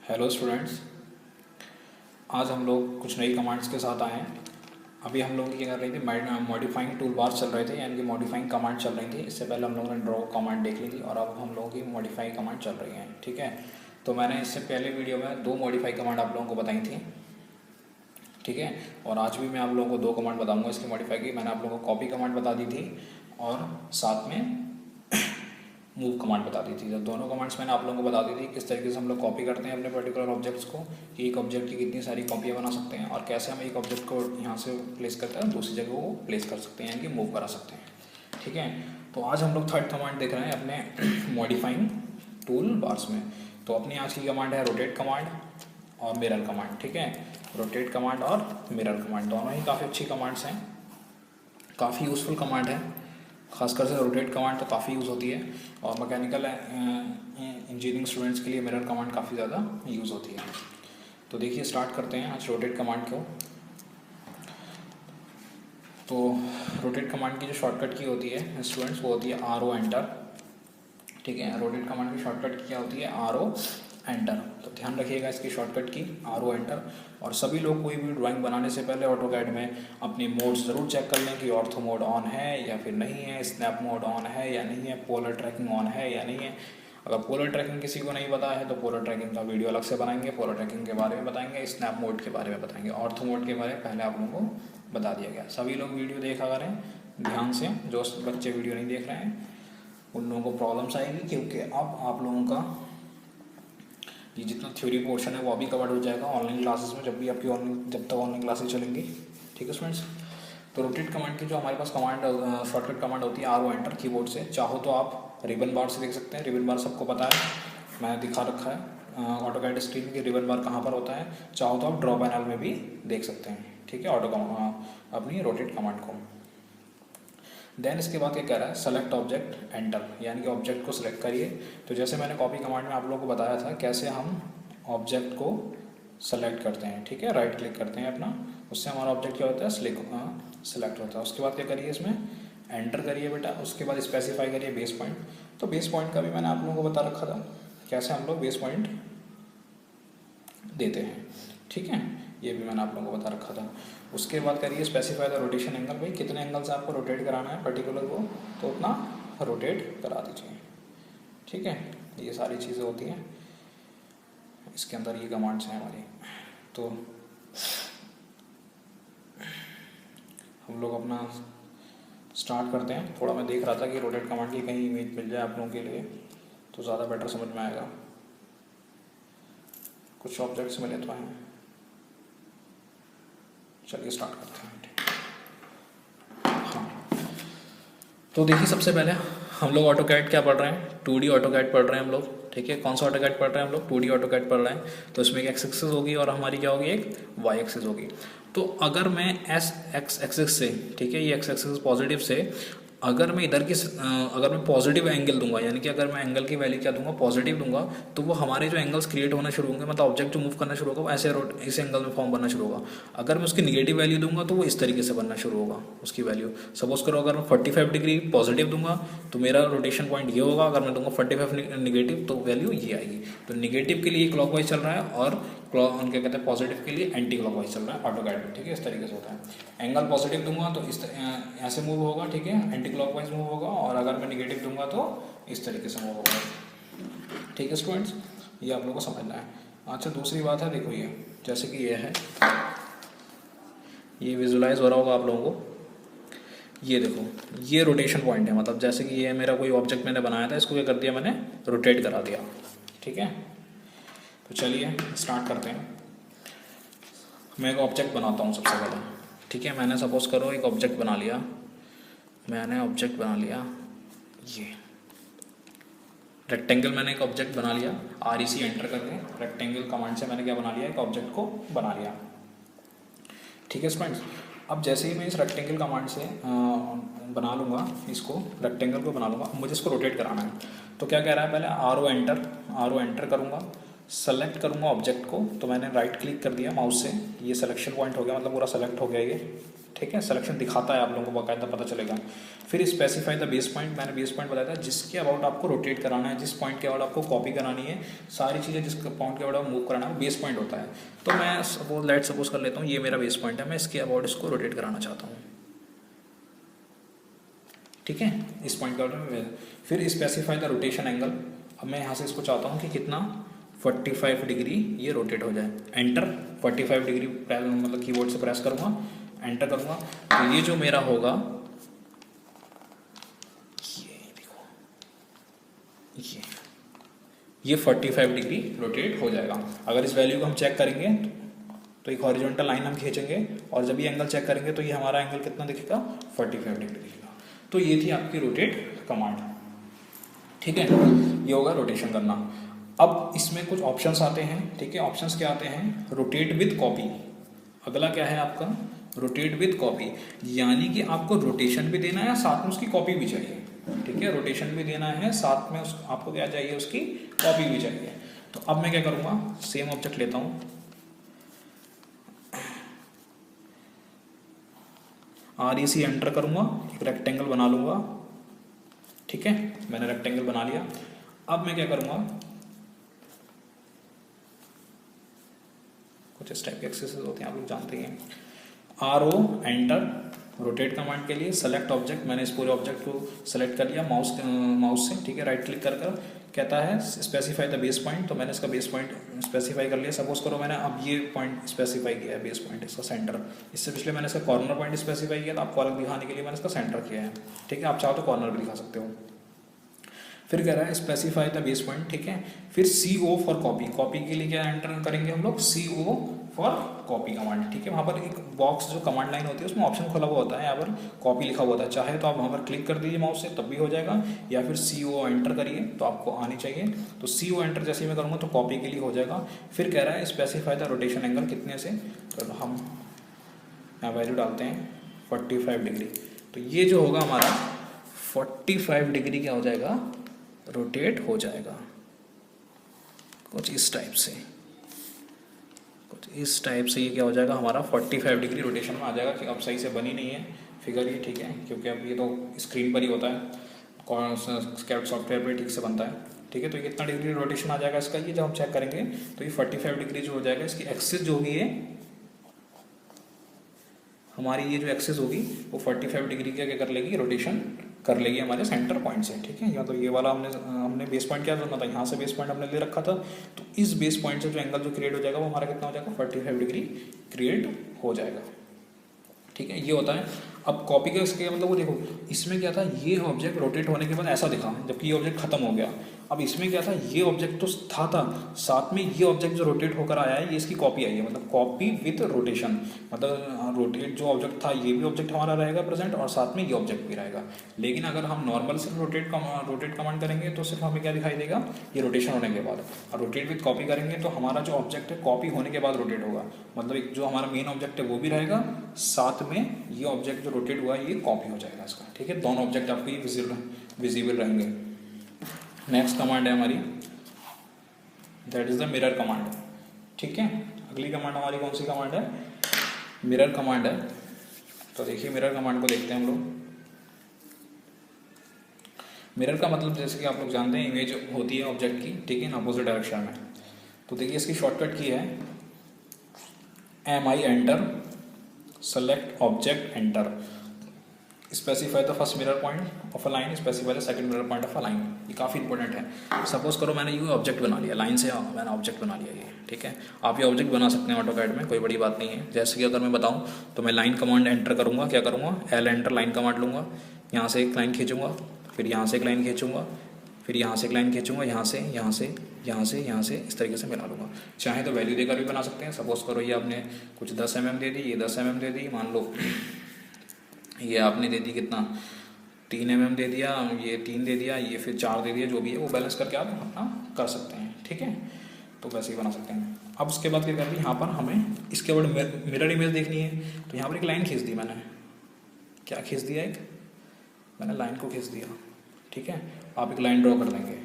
Hello students, आज हम लोग कुछ नई कमांड्स के साथ आए हैं। अभी हम लोग क्या कर रहे थे, मॉडिफाइंग टूल बार चल रहे थे, यानी कि मॉडिफाइंग कमांड चल रही थी। इससे पहले हम लोगों ने ड्रॉ कमांड देख ली थी और अब हम लोगों की मॉडिफाई कमांड चल रही है। ठीक है, तो मैंने इससे पहले वीडियो में 2 मॉडिफाई कमांड आप लोगों को बताई थी। ठीक है, और आज भी मैं आप लोगों को 2 कमांड बताऊंगा इसकी मॉडिफाई की। मैंने आप लोगों को कॉपी कमांड बता दी थी और साथ में मूव कमांड बता दी थी। जब दोनों कमांड्स मैंने आप लोगों को बता दी थी किस तरीके से हम लोग कॉपी करते हैं अपने पर्टिकुलर ऑब्जेक्ट्स को, कि एक ऑब्जेक्ट की कितनी सारी कॉपियाँ बना सकते हैं और कैसे हम एक ऑब्जेक्ट को यहाँ से प्लेस करते हैं दूसरी जगह वो प्लेस कर सकते हैं, यानी कि मूव करा सकते हैं। ठीक है, तो आज हम लोग थर्ड कमांड देख रहे हैं अपने मॉडिफाइंग टूल बार्स में। तो अपनी आज की कमांड है रोटेट कमांड और मिरर कमांड। ठीक है, रोटेट कमांड और मिरर कमांड दोनों ही काफ़ी अच्छी कमांड्स हैं, काफ़ी यूज़फुल कमांड है। खासकर से रोटेट कमांड तो काफ़ी यूज़ होती है और मैकेनिकल इंजीनियरिंग स्टूडेंट्स के लिए मिरर कमांड काफ़ी ज़्यादा यूज़ होती है। तो देखिए स्टार्ट करते हैं आज रोटेट कमांड को। तो रोटेट कमांड की जो शॉर्टकट की होती है स्टूडेंट्स वो होती है RO एंटर। ठीक है, रोटेट कमांड की शॉर्टकट की क्या होती है, RO एंटर। तो ध्यान रखिएगा इसकी शॉर्टकट की RO एंटर। और सभी लोग कोई भी ड्राइंग बनाने से पहले ऑटोकैड में अपनी मोड्स ज़रूर चेक कर लें कि ऑर्थो मोड ऑन है या फिर नहीं है, स्नैप मोड ऑन है या नहीं है, पोलर ट्रैकिंग ऑन है या नहीं है। अगर पोलर ट्रैकिंग किसी को नहीं पता है तो पोलर ट्रैकिंग का वीडियो अलग से बनाएंगे, पोलर ट्रैकिंग के बारे में बताएंगे, स्नैप मोड के बारे में बताएंगे, ऑर्थो मोड के बारे में पहले आप लोगों को बता दिया गया। सभी लोग वीडियो देखा करें ध्यान से, जो बच्चे वीडियो नहीं देख रहे हैं उन लोगों को प्रॉब्लम्स आएगी, क्योंकि अब आप लोगों का ये जितना थ्योरी पोर्शन है वो अभी कवर हो जाएगा ऑनलाइन क्लासेस में, जब तक ऑनलाइन क्लासेस चलेंगी। ठीक है स्टूडेंट्स, तो रोटेट कमांड की जो हमारे पास कमांड शॉर्टकट कमांड होती है RO एंटर कीबोर्ड से। चाहो तो आप रिबन बार से देख सकते हैं, रिबन बार सबको पता है, मैंने दिखा रखा है ऑटोकैड स्क्रीन की रिबन बार कहाँ पर होता है। चाहो तो आप ड्रॉ पैनल में भी देख सकते हैं। ठीक है, अपनी रोटेट कमांड को। देन इसके बाद क्या कह रहा है, सेलेक्ट ऑब्जेक्ट एंटर, यानी कि ऑब्जेक्ट को सिलेक्ट करिए। तो जैसे मैंने कॉपी कमांड में आप लोगों को बताया था कैसे हम ऑब्जेक्ट को सेलेक्ट करते हैं। ठीक है, राइट क्लिक करते हैं अपना, उससे हमारा ऑब्जेक्ट क्या होता है, सेलेक्ट होता है। उसके बाद क्या करिए, इसमें एंटर करिए बेटा। उसके बाद स्पेसिफाई करिए बेस पॉइंट। तो बेस पॉइंट का भी मैंने आप लोगों को बता रखा था कैसे हम लोग बेस पॉइंट देते हैं। ठीक है, ये भी मैंने आप लोगों को बता रखा था। उसके बाद करिए स्पेसिफाई द रोटेशन एंगल, भाई कितने एंगल से आपको रोटेट कराना है पर्टिकुलर को, तो उतना रोटेट करा दीजिए। ठीक है, ये सारी चीज़ें होती हैं इसके अंदर, ये कमांड्स हैं हमारी। तो हम लोग अपना स्टार्ट करते हैं। थोड़ा मैं देख रहा था कि रोटेट कमांड की कहीं इमेज मिल जाए आप लोगों के लिए तो ज़्यादा बेटर समझ में आएगा। कुछ ऑब्जेक्ट्स मिले तो हैं, चलिए स्टार्ट करते हैं। हाँ, तो देखिए सबसे पहले हम लोग ऑटोकैड क्या पढ़ रहे हैं, 2D ऑटोकैड पढ़ रहे हैं हम लोग। ठीक है, कौन सा ऑटोकैड पढ़ रहे हैं हम लोग, 2D ऑटोकैड पढ़ रहे हैं। तो इसमें एक एक्स एक्सिस होगी और हमारी क्या होगी, एक वाई एक्सिस होगी। तो अगर मैं एक्स एक्सिस से, ठीक है, ये एक्स एक्सिस पॉजिटिव से अगर मैं इधर की अगर मैं पॉजिटिव एंगल दूंगा, यानी कि अगर मैं एंगल की वैल्यू क्या दूंगा, पॉजिटिव दूंगा, तो वो हमारे जो एंगल्स क्रिएट होना शुरू होंगे, मतलब ऑब्जेक्ट जो मूव करना शुरू होगा वो ऐसे इस एंगल में फॉर्म बनना शुरू होगा। अगर मैं उसकी निगेटिव वैल्यू दूंगा तो वो इस तरीके से बनना शुरू होगा उसकी वैल्यू। सपोज करो अगर मैं 45 डिग्री पॉजिटिव दूंगा तो मेरा रोटेशन पॉइंट ये होगा, अगर मैं दूंगा 45 निगेटिव तो वैल्यू ये आएगी। तो निगेटिव के लिए क्लॉकवाइज चल रहा है और क्या कहते हैं पॉजिटिव के लिए एंटी क्लॉकवाइज चल रहा है ऑटोकैड में। ठीक है, इस तरीके से होता है। एंगल पॉजिटिव दूंगा तो इस ऐसे मूव होगा, ठीक है, एंटी क्लॉकवाइज मूव होगा, और अगर मैं निगेटिव दूंगा तो इस तरीके से मूव होगा। ठीक है स्टूडेंट्स, ये आप लोगों को समझना है। अच्छा, दूसरी बात है, देखो ये जैसे कि ये है, ये विजुलाइज हो रहा होगा आप लोगों को। ये देखो, ये रोटेशन पॉइंट है, मतलब जैसे कि ये मेरा कोई ऑब्जेक्ट मैंने बनाया था, इसको क्या कर दिया मैंने, रोटेट करा दिया। ठीक है, तो चलिए स्टार्ट करते हैं। मैं एक ऑब्जेक्ट बनाता हूँ सबसे पहले। ठीक है, मैंने सपोज करो एक ऑब्जेक्ट बना लिया, ये रेक्टेंगल, मैंने एक ऑब्जेक्ट बना लिया, REC एंटर करके रेक्टेंगल कमांड से मैंने क्या बना लिया, एक ऑब्जेक्ट को बना लिया। ठीक है स्टूडेंट्स, अब जैसे ही मैं इस रेक्टेंगल कमांड से बना लूँगा, इसको रेक्टेंगल को बना लूँगा, मुझे इसको रोटेट कराना है। तो क्या कह रहा है, पहले RO एंटर करूँगा। सेलेक्ट करूँगा ऑब्जेक्ट को, तो मैंने राइट क्लिक कर दिया माउस से, ये सिलेक्शन पॉइंट हो गया, मतलब पूरा सेलेक्ट हो गया ये, ठीक है। सिलेक्शन दिखाता है, आप लोगों को बाकायदा पता चलेगा। फिर स्पेसिफाई द बेस पॉइंट, मैंने बेस पॉइंट बताया था जिसके अबाउट आपको रोटेट कराना है, जिस पॉइंट के अबाउट आपको कॉपी करानी है, सारी चीज़ें जिस पॉइंट के अबाउट मूव कराना है वो बेस पॉइंट होता है। तो मैं सपोज कर लेता हूँ ये मेरा बेस पॉइंट है, मैं इसके अबाउट इसको रोटेट कराना चाहता हूँ, ठीक है, इस पॉइंट के अबाउट। फिर स्पेसिफाई द रोटेशन एंगल, अब मैं यहाँ से इसको चाहता हूँ कि कितना 45 डिग्री ये रोटेट हो जाए। एंटर, 45 डिग्री मतलब कीबोर्ड से प्रेस करूँगा, एंटर करूँगा, तो ये जो मेरा होगा, ये देखो, ये 45 डिग्री रोटेट हो जाएगा। अगर इस वैल्यू को हम चेक करेंगे तो एक हॉरिजॉन्टल लाइन हम खींचेंगे, और जब ये एंगल चेक करेंगे तो ये हमारा एंगल कितना दिखेगा, 45 डिग्री दिखेगा। तो ये थी आपकी रोटेट कमांड, ठीक है, ये होगा रोटेशन करना। अब इसमें कुछ ऑप्शंस आते हैं, ठीक है। ऑप्शंस क्या आते हैं, रोटेट विद कॉपी। अगला क्या है आपका, रोटेट विद कॉपी, यानी कि आपको रोटेशन भी देना है, साथ में उसकी कॉपी भी चाहिए, ठीक है। रोटेशन भी देना है, साथ में आपको क्या चाहिए, उसकी कॉपी भी चाहिए। तो अब मैं क्या करूँगा, सेम ऑब्जेक्ट लेता हूँ, REC एंटर करूँगा, एक रेक्टेंगल बना लूँगा, ठीक है, मैंने रेक्टेंगल बना लिया। अब मैं क्या करूँगा, कुछ इस टाइप के एक्सरसाइज होते हैं, आप लोग जानते हैं। RO एंटर, रोटेट कमांड के लिए सेलेक्ट ऑब्जेक्ट, मैंने इस पूरे ऑब्जेक्ट को सेलेक्ट कर लिया माउस से, ठीक है। राइट क्लिक कर कहता है स्पेसिफाई द बेस पॉइंट, तो मैंने इसका बेस पॉइंट स्पेसिफाई कर लिया। सपोज करो मैंने अब ये पॉइंट स्पेसिफाई किया है, बेस पॉइंट, इसका सेंटर। इससे पिछले मैंने इसका कॉर्नर पॉइंट स्पेसिफाई किया था, आपको अलग दिखाने के लिए मैंने इसका सेंटर किया है, ठीक है। आप चाहो तो कॉर्नर भी दिखा सकते हो। फिर कह रहा है स्पेसिफाई द बेस पॉइंट, ठीक है। फिर CO फॉर कॉपी, कॉपी के लिए क्या एंटर करेंगे हम लोग, CO फॉर कॉपी कमांड, ठीक है। वहाँ पर एक बॉक्स जो कमांड लाइन होती है उसमें ऑप्शन खुला हुआ होता है, यहाँ पर कॉपी लिखा हुआ होता है। चाहे तो आप वहाँ पर क्लिक कर दीजिए माउस से, तब भी हो जाएगा, या फिर CO एंटर करिए तो आपको आनी चाहिए। तो CO एंटर जैसे ही मैं करूँगा तो कॉपी के लिए हो जाएगा। फिर कह रहा है स्पेसिफाई द रोटेशन एंगल, कितने से, तो हम यहाँ वैल्यू डालते हैं 45 डिग्री। तो ये जो होगा हमारा 45 डिग्री क्या हो जाएगा, रोटेट हो जाएगा, कुछ इस टाइप से, कुछ इस टाइप से ये क्या हो जाएगा हमारा 45 डिग्री रोटेशन में आ जाएगा। कि अब सही से बनी नहीं है फिगर ये, ठीक है, क्योंकि अब ये तो स्क्रीन पर ही होता है, स्केल्ड सॉफ्टवेयर पर ठीक से बनता है, ठीक है। तो ये कितना डिग्री रोटेशन आ जाएगा इसका, ये जब हम चेक करेंगे तो ये 45 डिग्री जो हो जाएगा, इसकी एक्सिस जो होगी, ये हमारी ये जो एक्सिस होगी वो 45 डिग्री का क्या कर लेगी, रोटेशन कर लेगी हमारे सेंटर पॉइंट से, ठीक है। या तो ये वाला हमने बेस पॉइंट क्या करना था, यहाँ से बेस पॉइंट हमने ले रखा था, तो इस बेस पॉइंट से जो एंगल जो क्रिएट हो जाएगा वो हमारा कितना हो जाएगा, 45 डिग्री क्रिएट हो जाएगा, ठीक है। ये होता है। अब कॉपी का इसके मतलब वो देखो, इसमें क्या था, ये ऑब्जेक्ट रोटेट होने के बाद ऐसा दिखा, जबकि ये ऑब्जेक्ट खत्म हो गया। अब इसमें क्या था, ये ऑब्जेक्ट तो था साथ में ये ऑब्जेक्ट जो रोटेट होकर आया है, ये इसकी कॉपी आई है, मतलब कॉपी विद रोटेशन, मतलब रोटेट जो ऑब्जेक्ट था ये भी ऑब्जेक्ट हमारा रहेगा प्रेजेंट, और साथ में ये ऑब्जेक्ट भी रहेगा। लेकिन अगर हम नॉर्मल सिर्फ रोटेट कमांड करेंगे तो सिर्फ हमें क्या दिखाई देगा, ये रोटेशन होने के बाद। और रोटेट विद कॉपी करेंगे तो हमारा जो ऑब्जेक्ट है कॉपी होने के बाद रोटेट होगा, मतलब एक जो हमारा मेन ऑब्जेक्ट है वो भी रहेगा, साथ में ये ऑब्जेक्ट जो रोटेट हुआ है ये कॉपी हो जाएगा इसका, ठीक है। दोनों ऑब्जेक्ट आपको ये विजिबल रहेंगे। नेक्स्ट कमांड है हमारी, that is the mirror command, ठीक है। अगली कमांड हमारी कौन सी कमांड है, मिरर कमांड है। तो देखिए मिरर कमांड को देखते हैं हम लोग। मिरर का मतलब जैसे कि आप लोग जानते हैं, इमेज होती है ऑब्जेक्ट की, ठीक है, अपोजिट डायरेक्शन में। तो देखिए इसकी शॉर्टकट की है MI enter, select object enter, specify the first mirror point of a line, specify the second mirror point of a line. ये काफ़ी इंपॉर्टेंट है। सपोज करो मैंने ये ऑब्जेक्ट बना लिया, लाइन से मैंने ऑब्जेक्ट बना लिया ये, ठीक है। आप ये ऑब्जेक्ट बना सकते हैं ऑटोकैड में, कोई बड़ी बात नहीं है। जैसे कि अगर मैं बताऊं तो मैं लाइन कमांड एंटर करूँगा, क्या करूँगा, L एंटर लाइन कमांड लूँगा, यहाँ से एक लाइन खींचूँगा, फिर यहाँ से एक लाइन खींचूँगा, फिर यहाँ से एक लाइन खींचूँगा, यहाँ से यहाँ से यहाँ से यहाँ से इस तरीके से मिला लूँगा। चाहे तो वैल्यू देकर भी बना सकते हैं। सपोज करो ये आपने कुछ 10 mm दे दी, ये 10 mm दे दी, मान लो ये आपने दे दी कितना 3 mm दे दिया, ये 3 दे दिया, ये फिर 4 दे दिया, जो भी है वो बैलेंस करके आप अपना कर सकते हैं, ठीक है। तो वैसे ही बना सकते हैं। अब उसके बाद क्या करना है, यहाँ पर हमें इसके बाद मिरर इमेज देखनी है। तो यहाँ पर एक लाइन खींच दी मैंने, क्या खींच दिया, एक मैंने लाइन को खींच दिया, ठीक है। आप एक लाइन ड्रॉ कर लेंगे।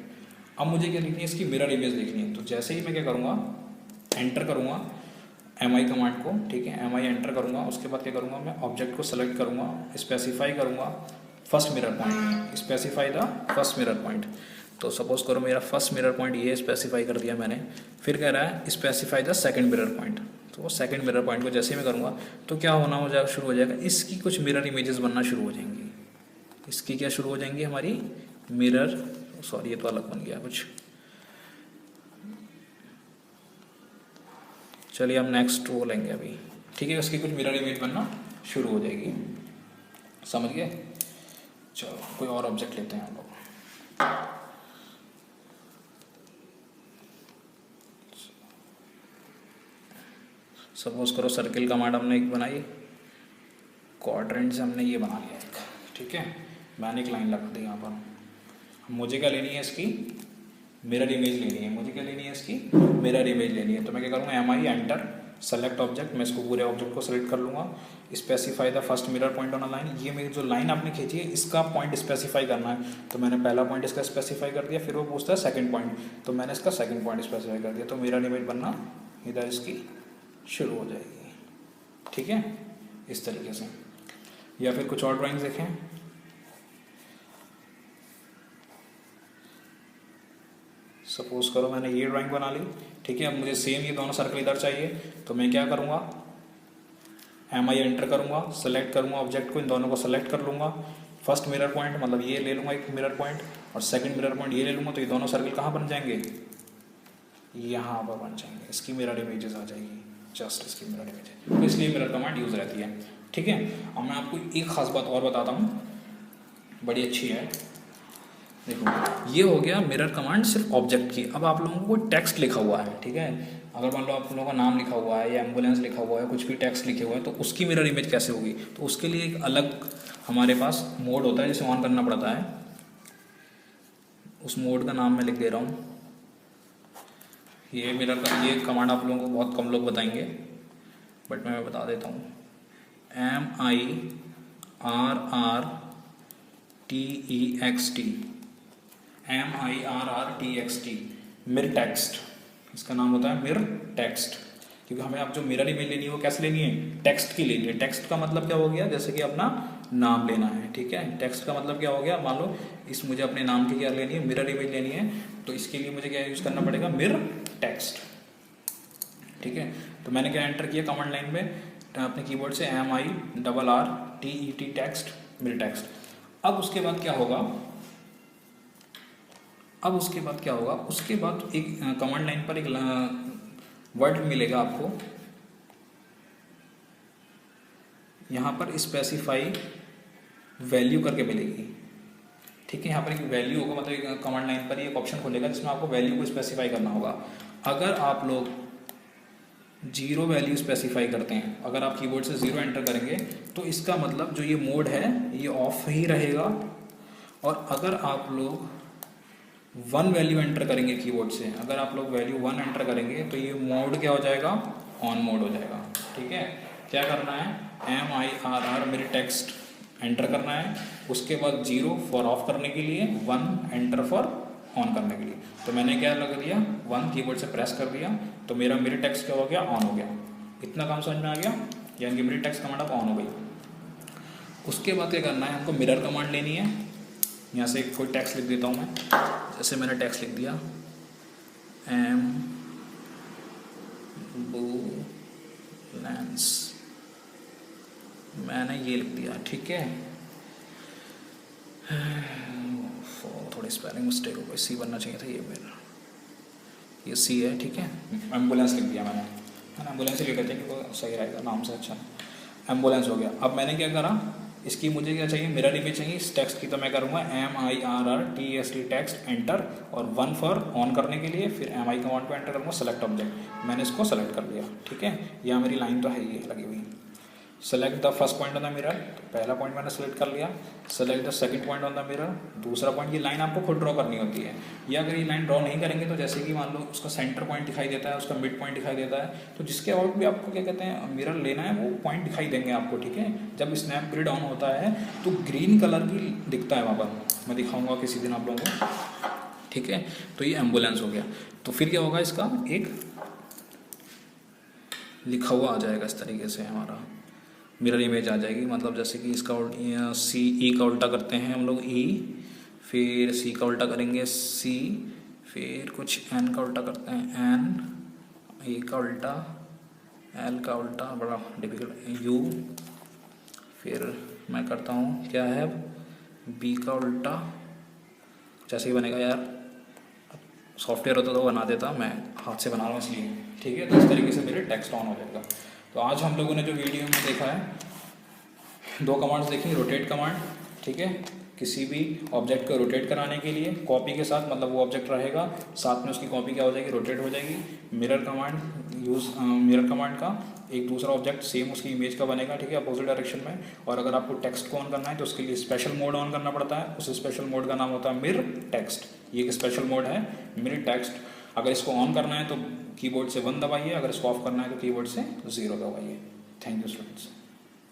अब मुझे क्या लिखनी है, इसकी मिरर इमेज लिखनी है। तो जैसे ही मैं क्या करूँगा, एंटर करूँगा एम आई कमांड को, ठीक है, एम आई एंटर करूँगा, उसके बाद क्या करूँगा, मैं ऑब्जेक्ट को सेलेक्ट करूँगा, स्पेसिफाई करूँगा first mirror point, specify the first mirror point. तो सपोज करो मेरा फर्स्ट मिरर पॉइंट ये स्पेसिफाई कर दिया मैंने, फिर कह रहा है specify the second mirror point. तो वो सेकंड मिरर पॉइंट को जैसे ही मैं करूँगा तो क्या होना हो जाएगा, शुरू हो जाएगा, इसकी कुछ मिरर इमेजेस बनना शुरू हो जाएंगी। इसकी क्या शुरू हो जाएंगी, हमारी मिरर, सॉरी ये तो अलग बन गया कुछ, चलिए हम नेक्स्ट वो लेंगे अभी, ठीक है। उसकी कुछ मिरर इमेज बनना शुरू हो जाएगी, समझ गए। चलो कोई और ऑब्जेक्ट लेते हैं हम लोग। सपोज करो सर्किल कमांड हमने एक बनाई, क्वाड्रेंट से हमने ये बना लिया एक, ठीक है। मैंने एक लाइन लगा दी यहाँ पर। मुझे क्या लेनी है, इसकी मिरर इमेज लेनी है। मुझे क्या लेनी है, इसकी मिरर इमेज लेनी है। तो मैं क्या करूँगा, M I enter select object, मैं इसको पूरे ऑब्जेक्ट को सेलेक्ट कर लूँगा, specify the first mirror point on a line. ये मेरी जो लाइन आपने खींची है इसका पॉइंट स्पेसिफाई करना है। तो मैंने पहला पॉइंट इसका स्पेसिफाई कर दिया, फिर वो पूछता है सेकंड पॉइंट, तो मैंने इसका सेकंड पॉइंट स्पेसिफाई कर दिया। तो मिरर इमेज बनना इधर इसकी शुरू हो जाएगी, ठीक है, इस तरीके से। या फिर कुछ और ड्राइंग्स देखें, सपोज करो मैंने ये ड्राइंग बना ली, ठीक है। अब मुझे सेम ये दोनों सर्कल इधर चाहिए, तो मैं क्या करूँगा, एम आई एंटर करूँगा, सेलेक्ट करूँगा ऑब्जेक्ट को, इन दोनों को सेलेक्ट कर लूँगा, फर्स्ट मिरर पॉइंट मतलब ये ले लूँगा एक मिरर पॉइंट, और सेकंड मिरर पॉइंट ये ले लूँगा। तो ये दोनों सर्कल कहाँ बन जाएंगे, यहाँ पर बन जाएंगे, इसकी मिरर इमेजेस आ जाएगी, जस्ट इसकी मिरर इमेज। तो इसलिए मिरर कमांड यूज़ रहती है, ठीक है। अब मैं आपको एक खास बात और बताता हूँ, बड़ी अच्छी है। देखो ये हो गया मिरर कमांड सिर्फ ऑब्जेक्ट की। अब आप लोगों को टेक्स्ट लिखा हुआ है, ठीक है, अगर मान लो आप लोगों का नाम लिखा हुआ है या एम्बुलेंस लिखा हुआ है, कुछ भी टेक्स्ट लिखे हुआ है, तो उसकी मिरर इमेज कैसे होगी। तो उसके लिए एक अलग हमारे पास मोड होता है जिसे ऑन करना पड़ता है। उस मोड का नाम मैं लिख दे रहा हूँ। ये मिरर का ये कमांड आप लोगों को बहुत कम लोग बताएंगे, बट मैं बता देता हूँ। MIRRTEXT मिर टेक्स्ट, इसका नाम होता है मिर टेक्स्ट। क्योंकि हमें अब जो मिरर इमेज लेनी है वो कैसे लेनी है, टेक्स्ट की लेनी है। टेक्स्ट का मतलब क्या हो गया, जैसे कि अपना नाम लेना है, ठीक है। टेक्स्ट का मतलब क्या हो गया, मान लो इस मुझे अपने नाम की क्या लेनी है, मिरर इमेज लेनी है, तो इसके लिए मुझे क्या यूज़ करना पड़ेगा, मिर टेक्स्ट, ठीक है। तो मैंने क्या एंटर किया कमांड लाइन में अपने कीबोर्ड से, MIRRTET टेक्स्ट, मिर टेक्स्ट। अब उसके बाद क्या होगा, उसके बाद एक कमांड लाइन पर एक वर्ड मिलेगा आपको, यहाँ पर स्पेसिफाई वैल्यू करके मिलेगी, ठीक है। यहाँ पर एक वैल्यू होगा, मतलब एक कमांड लाइन पर एक ऑप्शन खोलेगा जिसमें आपको वैल्यू को स्पेसिफाई करना होगा। अगर आप लोग 0 वैल्यू स्पेसिफाई करते हैं, अगर आप कीबोर्ड से 0 एंटर करेंगे तो इसका मतलब जो ये मोड है ये ऑफ ही रहेगा। और अगर आप लोग 1 वैल्यू एंटर करेंगे कीबोर्ड से, अगर आप लोग वैल्यू 1 एंटर करेंगे तो ये मोड क्या हो जाएगा, ऑन मोड हो जाएगा, ठीक है। क्या करना है, MIRR मेरे टेक्स्ट एंटर करना है, उसके बाद 0 फॉर ऑफ करने के लिए, 1 एंटर फॉर ऑन करने के लिए। तो मैंने क्या लगा दिया, 1 कीबोर्ड से प्रेस कर दिया, तो मेरा मेरे टेक्स्ट क्या हो गया, ऑन हो गया। इतना काम समझ में आ गया, यानी कि मेरी टेक्स्ट कमांड अब ऑन हो गई। उसके बाद क्या करना है, हमको मिरर कमांड लेनी है। यहाँ से कोई टेक्स्ट लिख देता हूँ मैं, जैसे मैंने टेक्स्ट लिख दिया एम्बुलेंस, मैंने ये लिख दिया, ठीक है। थोड़ी स्पेलिंग मिस्टेक हो गई, सी बनना चाहिए था, ये मेरा ये सी है, ठीक है। एम्बुलेंस लिख दिया मैंने, एम्बुलेंस ही लिख देते हैं क्योंकि सही रहेगा नाम से, अच्छा एम्बुलेंस हो गया। अब मैंने क्या करा, इसकी मुझे क्या चाहिए, मिरर इमेज चाहिए इस टेक्स्ट की, तो मैं करूँगा MIRRTEXT टेक्स्ट एंटर, और 1 फॉर ऑन करने के लिए फिर MI कमांड पे एंटर करूँगा, सेलेक्ट ऑब्जेक्ट। मैंने इसको सेलेक्ट कर लिया, ठीक है। यहाँ मेरी लाइन तो है ये लगी हुई। Select the first point on the mirror, तो पहला पॉइंट मैंने सेलेक्ट कर लिया। Select the second point on the mirror, दूसरा पॉइंट। ये लाइन आपको खुद ड्रॉ करनी होती है, या अगर ये लाइन ड्रॉ नहीं करेंगे तो जैसे कि मान लो उसका सेंटर पॉइंट दिखाई देता है, उसका मिड पॉइंट दिखाई देता है, तो जिसके आउट भी आपको क्या कहते हैं मिरर लेना है वो पॉइंट दिखाई देंगे आपको, ठीक है। जब स्नैप ग्रिड ऑन होता है तो ग्रीन कलर की दिखता है वहाँ पर, मैं दिखाऊंगा किसी दिन आप लोगों को, ठीक है, तो ये एम्बुलेंस हो गया। तो फिर क्या होगा, इसका एक लिखा हुआ आ जाएगा इस तरीके से, हमारा मिरर इमेज आ जाएगी। मतलब जैसे कि इसका सी ई का उल्टा करते हैं हम लोग ई, फिर सी का उल्टा करेंगे सी, फिर कुछ एन का उल्टा करते हैं एन, ए का उल्टा, एल का उल्टा, बड़ा डिफिकल्ट, यू, फिर मैं करता हूँ क्या है बी का उल्टा, जैसे ही बनेगा यार, सॉफ्टवेयर होता तो बना देता, मैं हाथ से बना रहा हूँ इसलिए। ठीक है, तो इस तरीके से मेरे टेक्स्ट ऑन हो जाएगा। तो आज हम लोगों ने जो वीडियो में देखा है, 2 कमांड्स देखी, रोटेट कमांड, ठीक है, किसी भी ऑब्जेक्ट को रोटेट कराने के लिए कॉपी के साथ, मतलब वो ऑब्जेक्ट रहेगा साथ में उसकी कॉपी क्या हो जाएगी, रोटेट हो जाएगी। Mirror command use, mirror command का एक दूसरा ऑब्जेक्ट सेम उसकी इमेज का बनेगा, ठीक है, अपोजिट डायरेक्शन में। और अगर आपको टेक्स्ट को ऑन करना है तो उसके लिए स्पेशल मोड ऑन करना पड़ता है, उस स्पेशल मोड का नाम होता है मिर टेक्स्ट। ये एक स्पेशल मोड है मिर टेक्स्ट। अगर इसको ऑन करना है तो कीबोर्ड से 1 दबाइए, अगर इसको ऑफ करना है तो कीबोर्ड से 0 दबाइए। Thank you students.